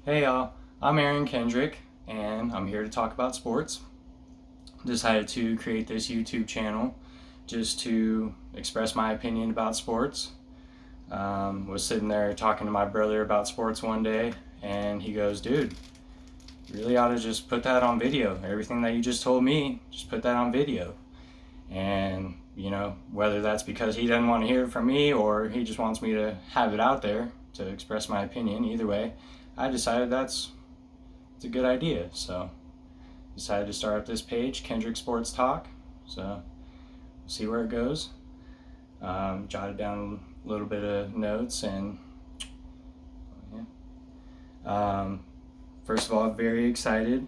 Hey y'all, I'm Aaron Kendrick, and I'm here to talk about sports. Decided to create this YouTube channel just to express my opinion about sports. Was sitting there talking to my brother about sports one day, and he goes, "Dude, you really ought to just put that on video. Everything that you just told me, just put that on video." And whether that's because he doesn't want to hear it from me or he just wants me to have it out there to express my opinion, either way, I decided it's a good idea. So decided to start up this page, KendrickSportsTalk. So we'll see where it goes. Jotted down a little bit of notes and yeah. First of all, very excited.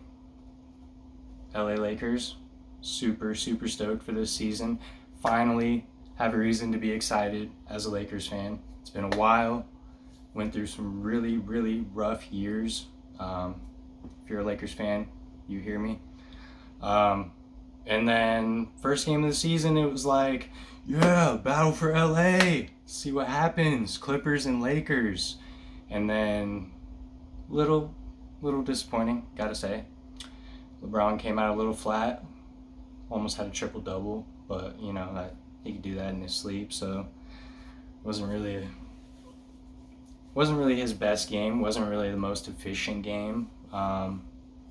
LA Lakers, super stoked for this season. Finally have a reason to be excited as a Lakers fan. It's been a while. Went through some really rough years. If you're a Lakers fan, you hear me. And then first game of the season, it was like, yeah, battle for LA. See what happens. Clippers and Lakers. And then little disappointing, gotta say. LeBron came out a little flat. Almost had a triple double, but that he could do that in his sleep. So wasn't really his best game. Wasn't really the most efficient game.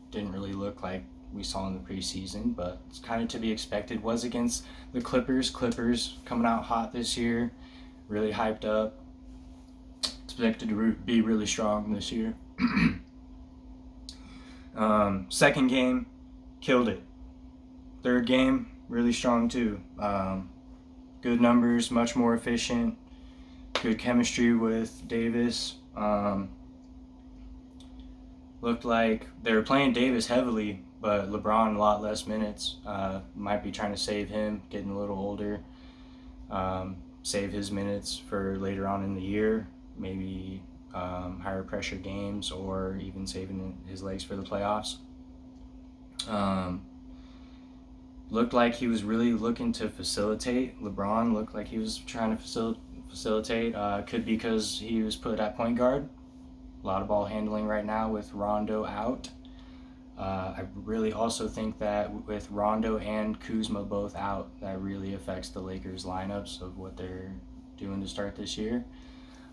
Didn't really look like we saw in the preseason, but it's kind of to be expected. Was against the Clippers. Clippers coming out hot this year, really hyped up. Expected to be really strong this year. Second game, killed it. Third game, really strong too. Good numbers, much more efficient. Good chemistry with Davis. Looked like they were playing Davis heavily, but LeBron a lot less minutes. Might be trying to save him, getting a little older. Save his minutes for later on in the year, maybe higher pressure games, or even saving his legs for the playoffs. Looked like he was really looking to facilitate. LeBron looked like he was trying to facilitate. Could be because he was put at point guard. A lot of ball handling right now with Rondo out. I really also think that with Rondo and Kuzma both out, that really affects the Lakers lineups of what they're doing to start this year.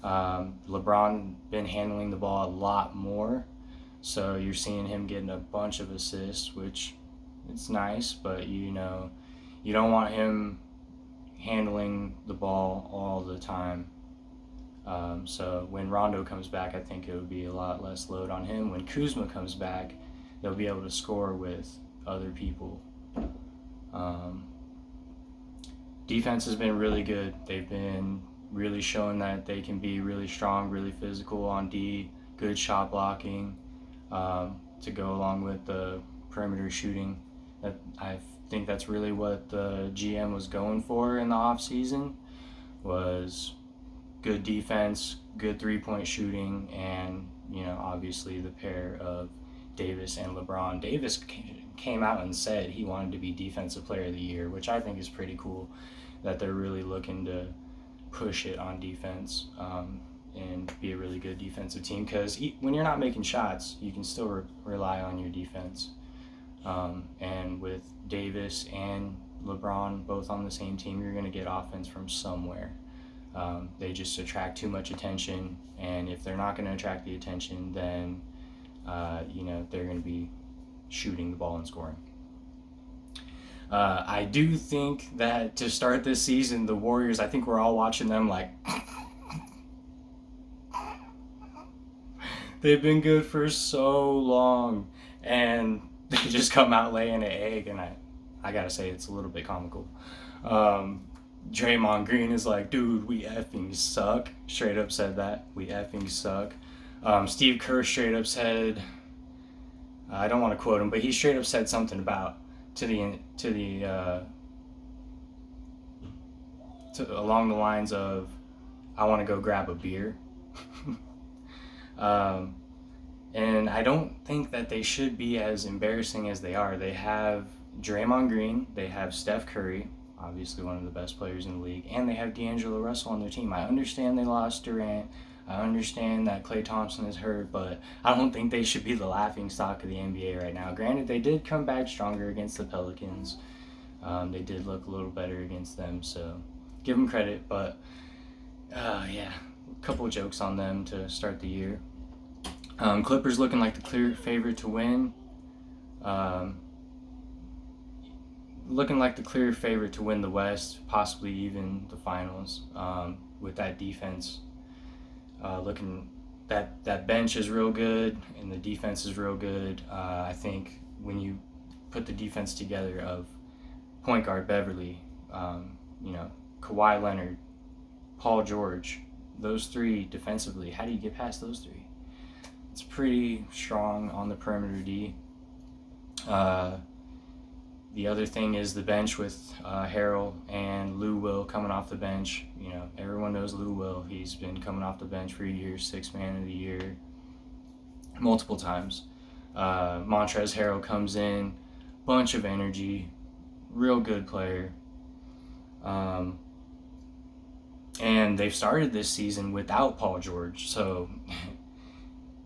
LeBron been handling the ball a lot more, so you're seeing him getting a bunch of assists, which it's nice, but you don't want him handling the ball all the time. So when Rondo comes back, I think it would be a lot less load on him. When Kuzma comes back, they'll be able to score with other people. Defense has been really good. They've been really showing that they can be really strong, really physical on D, good shot blocking to go along with the perimeter shooting. That I think that's really what the GM was going for in the offseason, was good defense, good three-point shooting, and obviously the pair of Davis and LeBron. Davis came out and said he wanted to be Defensive Player of the Year, which I think is pretty cool, that they're really looking to push it on defense and be a really good defensive team, because when you're not making shots, you can still rely on your defense. And with Davis and LeBron both on the same team, you're going to get offense from somewhere. They just attract too much attention, and if they're not going to attract the attention, then they're going to be shooting the ball and scoring. I do think that to start this season, the Warriors, I think we're all watching them like they've been good for so long, and they just come out laying an egg, and I gotta say it's a little bit comical. Draymond Green is like, dude, we effing suck. Straight up said that. We effing suck. Steve Kerr straight up said, I don't want to quote him, but he straight up said something about along the lines of, I want to go grab a beer. And I don't think that they should be as embarrassing as they are. They have Draymond Green, they have Steph Curry, obviously one of the best players in the league, and they have D'Angelo Russell on their team. I understand they lost Durant. I understand that Klay Thompson is hurt, but I don't think they should be the laughing stock of the NBA right now. Granted, they did come back stronger against the Pelicans. They did look a little better against them, so give them credit. But yeah, a couple of jokes on them to start the year. Clippers looking like the clear favorite to win. Looking like the clear favorite to win the West, possibly even the finals. With that defense, looking that bench is real good and the defense is real good. I think when you put the defense together of point guard Beverly, Kawhi Leonard, Paul George, those three defensively, how do you get past those three? It's pretty strong on the perimeter D. The other thing is the bench with Harrell and Lou Will coming off the bench. Everyone knows Lou Will. He's been coming off the bench for years, 6th man of the year, multiple times. Montrezl Harrell comes in, bunch of energy, real good player. And they've started this season without Paul George, so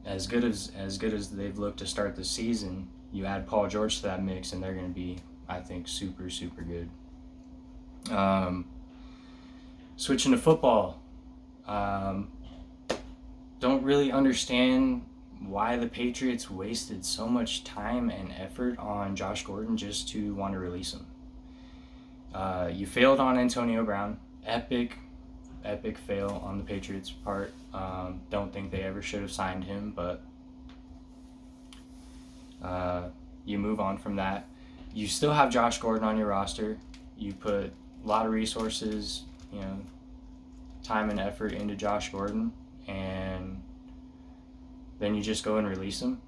as good as they've looked to start the season, you add Paul George to that mix, and they're going to be, I think, super, super good. Switching to football, don't really understand why the Patriots wasted so much time and effort on Josh Gordon just to want to release him. You failed on Antonio Brown. Epic fail on the Patriots' part. Don't think they ever should have signed him, but you move on from that. You still have Josh Gordon on your roster. You put a lot of resources, time and effort into Josh Gordon, and then you just go and release him.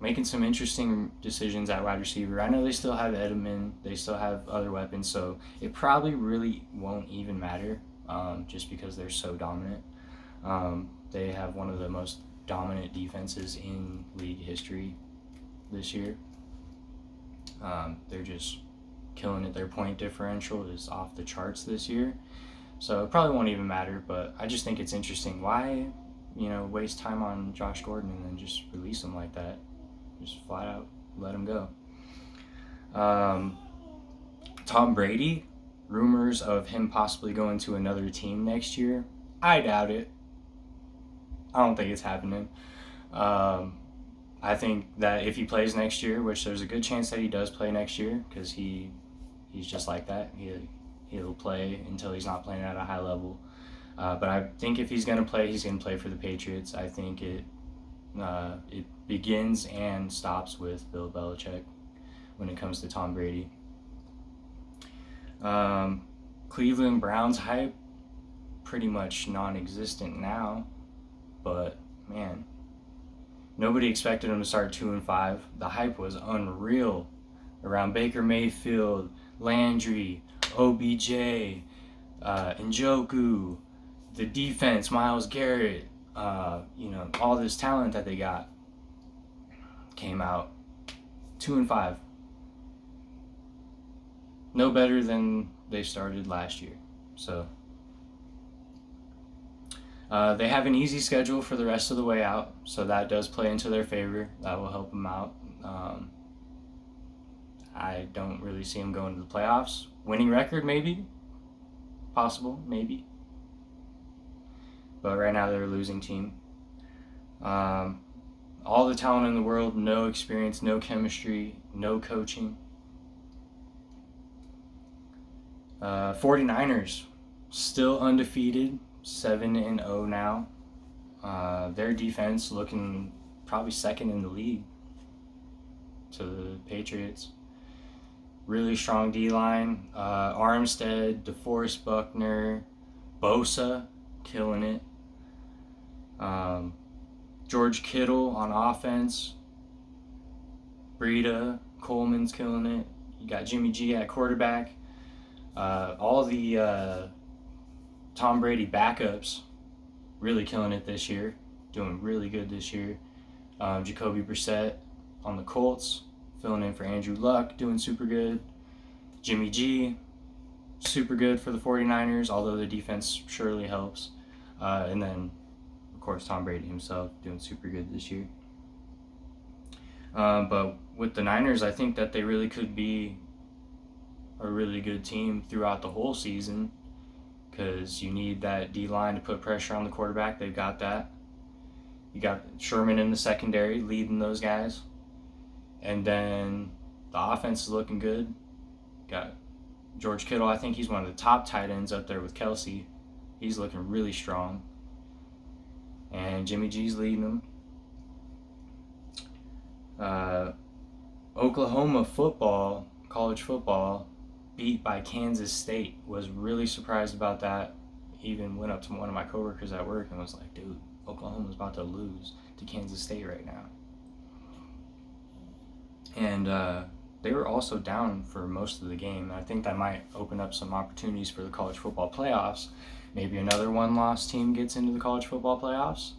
Making some interesting decisions at wide receiver. I know they still have Edelman. They still have other weapons, so it probably really won't even matter just because they're so dominant. They have one of the most dominant defenses in league history this year. They're just killing it. Their point differential is off the charts this year, so it probably won't even matter, but I just think it's interesting. Why, waste time on Josh Gordon and then just release him like that? Just flat out let him go. Tom Brady, rumors of him possibly going to another team next year. I doubt it. I don't think it's happening. I think that if he plays next year, which there's a good chance that he does play next year, because he's just like that. He'll play until he's not playing at a high level. But I think if he's going to play, he's going to play for the Patriots. I think it begins and stops with Bill Belichick when it comes to Tom Brady. Cleveland Browns hype, pretty much non-existent now, but man, nobody expected them to start 2-5. The hype was unreal around Baker Mayfield, Landry, OBJ, Njoku, the defense, Myles Garrett, all this talent that they got came out 2-5. No better than they started last year. So they have an easy schedule for the rest of the way out, so that does play into their favor. That will help them out. I don't really see them going to the playoffs. Winning record, maybe. Possible, maybe. But right now they're a losing team. All the talent in the world, no experience, no chemistry, no coaching. 49ers, still undefeated, 7-0 now. Their defense looking probably second in the league to the Patriots. Really strong D-line. Armstead, DeForest Buckner, Bosa, killing it. George Kittle on offense. Breida, Coleman's killing it. You got Jimmy G at quarterback. All the Tom Brady backups really killing it this year. Doing really good this year. Jacoby Brissett on the Colts, filling in for Andrew Luck, doing super good. Jimmy G, super good for the 49ers, although the defense surely helps. And then, of course, Tom Brady himself doing super good this year. But with the Niners, I think that they really could be a really good team throughout the whole season because you need that D-line to put pressure on the quarterback. They've got that. You got Sherman in the secondary leading those guys. And then the offense is looking good. Got George Kittle. I think he's one of the top tight ends up there with Kelsey. He's looking really strong. And Jimmy G's leading them. Oklahoma football, college football, beat by Kansas State. Was really surprised about that. Even went up to one of my coworkers at work and was like, dude, Oklahoma's about to lose to Kansas State right now. And they were also down for most of the game. I think that might open up some opportunities for the college football playoffs. Maybe another one-loss team gets into the college football playoffs.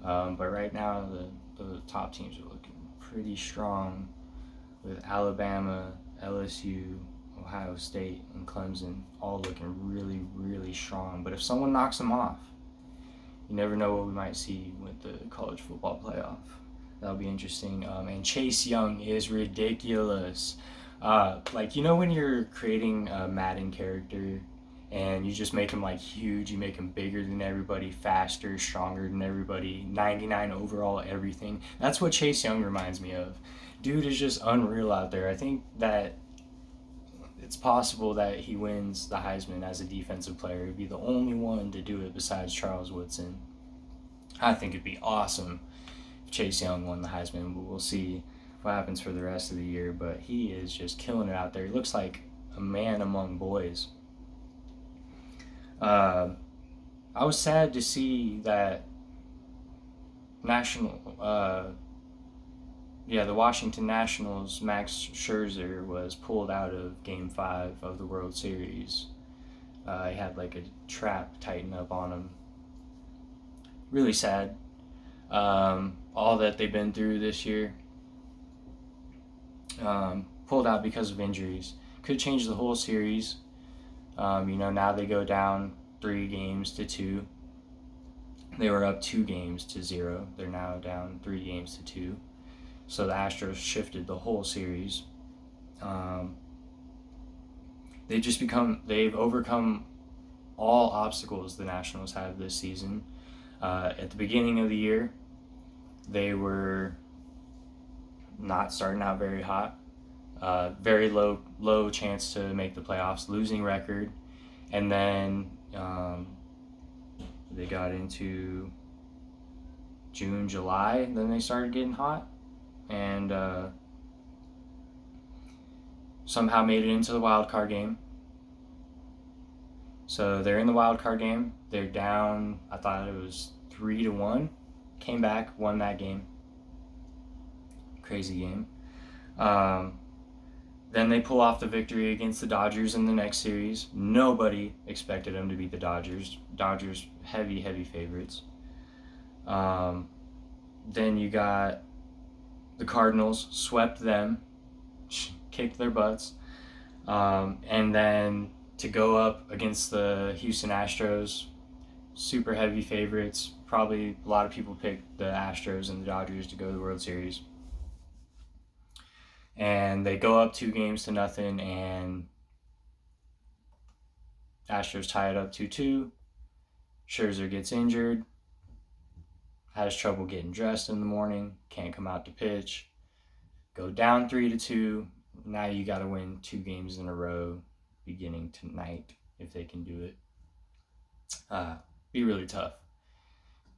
But right now, the top teams are looking pretty strong with Alabama, LSU, Ohio State, and Clemson all looking really, really strong. But if someone knocks them off, you never know what we might see with the college football playoff. That'll be interesting. And Chase Young is ridiculous. When you're creating a Madden character and you just make him like huge, you make him bigger than everybody, faster, stronger than everybody, 99 overall, everything. That's what Chase Young reminds me of. Dude is just unreal out there. I think that it's possible that he wins the Heisman as a defensive player. He'd be the only one to do it besides Charles Woodson. I think it'd be awesome if Chase Young won the Heisman, but we'll see what happens for the rest of the year. But he is just killing it out there. He looks like a man among boys. I was sad to see that the Washington Nationals, Max Scherzer was pulled out of Game 5 of the World Series. He had like a trap tighten up on him. Really sad. All that they've been through this year. Pulled out because of injuries. Could change the whole series. Now they go down 3-2. They were up 2-0. They're now down 3-2. So the Astros shifted the whole series. They've overcome all obstacles the Nationals have this season. At the beginning of the year, they were not starting out very hot. Very low chance to make the playoffs, losing record. And then they got into June, July, then they started getting hot. And somehow made it into the wild card game. So they're in the wild card game. They're down, I thought it was 3-1. Came back, won that game. Crazy game. Then they pull off the victory against the Dodgers in the next series. Nobody expected them to beat the Dodgers. Dodgers, heavy favorites. Then you got the Cardinals, swept them, kicked their butts. And then to go up against the Houston Astros, super heavy favorites. Probably a lot of people picked the Astros and the Dodgers to go to the World Series. And they go up 2-0, and Astros tie it up 2-2. Scherzer gets injured, has trouble getting dressed in the morning, can't come out to pitch. Go down 3-2. Now you got to win 2 games in a row beginning tonight if they can do it. Be really tough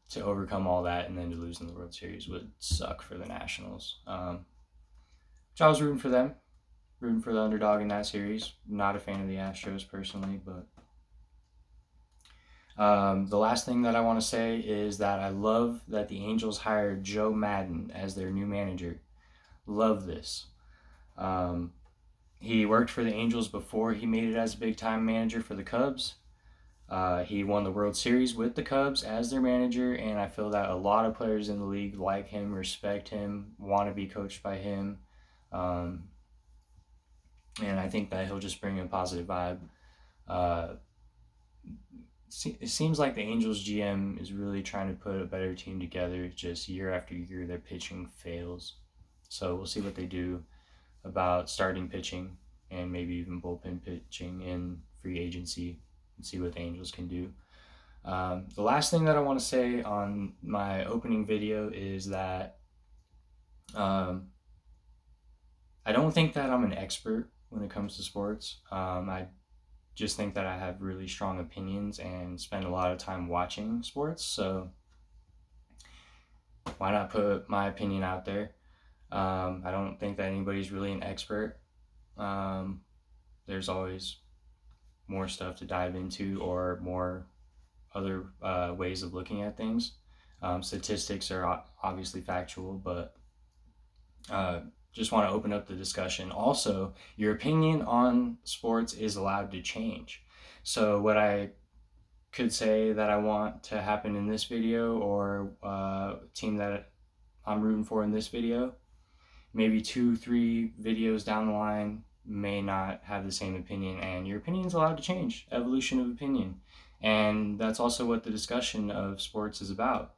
to overcome all that, and then to lose in the World Series would suck for the Nationals. Which I was rooting for them, rooting for the underdog in that series. Not a fan of the Astros personally, but the last thing that I want to say is that I love that the Angels hired Joe Madden as their new manager. Love this. He worked for the Angels before he made it as a big-time manager for the Cubs. He won the World Series with the Cubs as their manager, and I feel that a lot of players in the league like him, respect him, want to be coached by him. And I think that he'll just bring a positive vibe It seems like the Angels GM is really trying to put a better team together. Just year after year, their pitching fails. So we'll see what they do about starting pitching and maybe even bullpen pitching in free agency and see what the Angels can do. The last thing that I want to say on my opening video is that I don't think that I'm an expert when it comes to sports. I just think that I have really strong opinions and spend a lot of time watching sports. So why not put my opinion out there? I don't think that anybody's really an expert. There's always more stuff to dive into or more other ways of looking at things. Statistics are obviously factual, but just want to open up the discussion. Also, your opinion on sports is allowed to change. So what I could say that I want to happen in this video, or team that I'm rooting for in this video, maybe 2-3 videos down the line may not have the same opinion, and your opinion is allowed to change. Evolution of opinion. And that's also what the discussion of sports is about,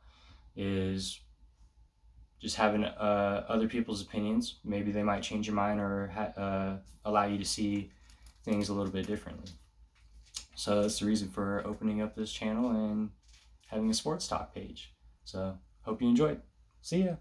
is just having other people's opinions. Maybe they might change your mind or allow you to see things a little bit differently. So that's the reason for opening up this channel and having a sports talk page. So hope you enjoyed. See ya.